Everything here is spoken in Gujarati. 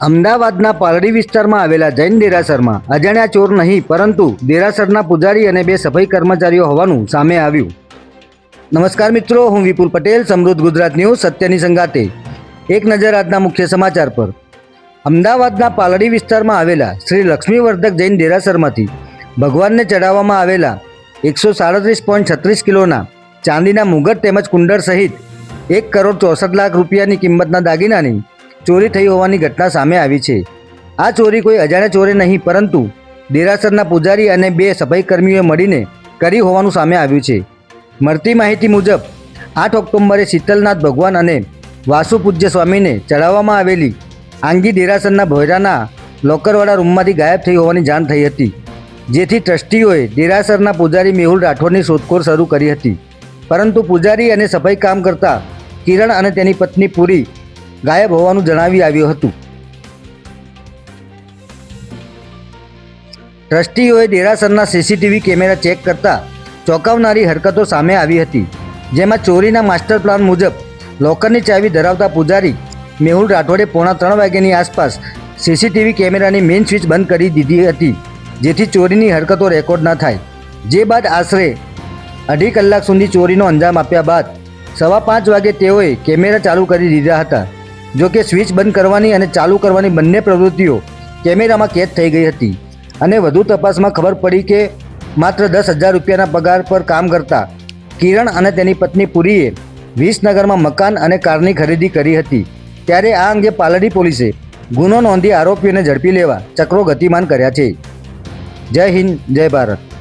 અમદાવાદના પાલડી વિસ્તારમાં આવેલા જૈન દેરાસરમાં અજાણ્યા ચોર નહીં પરંતુ દેરાસરના પૂજારી અને બે સફાઈ કર્મચારીઓ હોવાનું સામે આવ્યું। નમસ્કાર મિત્રો, હું વિપુલ પટેલ, સમૃદ્ધ ગુજરાત ન્યૂઝ સત્યની સંગાતે। એક નજર આજના મુખ્ય સમાચાર પર। અમદાવાદના પાલડી વિસ્તારમાં આવેલા શ્રી લક્ષ્મીવર્ધક જૈન દેરાસરમાંથી ભગવાનને ચડાવવામાં આવેલા 137.36 કિલોના ચાંદીના મુગટ તેમજ કુંડળ સહિત 1,64,00,000 રૂપિયાની કિંમતના દાગીનાની ચોરી થઈ હોવાની ઘટના સામે આવી છે। આ ચોરી કોઈ અજાણ્યા ચોરે નહીં પરંતુ દેરાસરના પૂજારી અને બે સફાઈ કર્મીઓએ મળીને કરી હોવાનું સામે આવ્યું છે। મળતી માહિતી મુજબ 8 ઓક્ટોબરે શીતલનાથ ભગવાન અને વાસુ પૂજ્ય સ્વામીને ચડાવવામાં આવેલી આંગી દેરાસરના ભોયરાના લોકરવાળા રૂમમાંથી ગાયબ થઈ હોવાની જાણ થઈ હતી, જેથી ટ્રસ્ટીઓએ દેરાસરના પૂજારી મેહુલ રાઠોડની શોધખોળ શરૂ કરી હતી, પરંતુ પૂજારી અને સફાઈ કામ કરતા કિરણ અને તેની પત્ની પૂરી ગાયબ હોવાનું જણાવી આવ્યું હતું। ટ્રસ્ટીઓએ દેરાસરના સીસીટીવી કેમેરા ચેક કરતા ચોંકાવનારી હરકતો સામે આવી હતી, જેમાં ચોરીના માસ્ટર પ્લાન મુજબ લોકરની ચાવી ધરાવતા પૂજારી મેહુલ રાઠોડે 2:45 વાગ્યાની આસપાસ સીસીટીવી કેમેરાની મેઇન સ્વિચ બંધ કરી દીધી હતી, જેથી ચોરીની હરકતો રેકોર્ડ ન થાય। જે બાદ આશરે 2.5 કલાક સુધી ચોરીનો અંજામ આપ્યા બાદ 5:15 વાગે તેઓએ કેમેરા ચાલુ કરી દીધા હતા। જોકે સ્વિચ બંધ કરવાની અને ચાલુ કરવાની બંને પ્રવૃત્તિઓ કેમેરામાં કેદ થઈ ગઈ હતી અને વધુ તપાસમાં ખબર પડી કે માત્ર 10,000 રૂપિયાના પગાર પર કામ કરતા કિરણ અને તેની પત્ની પૂરીએ વિસનગરમાં મકાન અને કારની ખરીદી કરી હતી। ત્યારે આ અંગે પાલડી પોલીસે ગુનો નોંધી આરોપીઓને ઝડપી લેવા ચક્રો ગતિમાન કર્યા છે। જય હિન્દ, જય ભારત।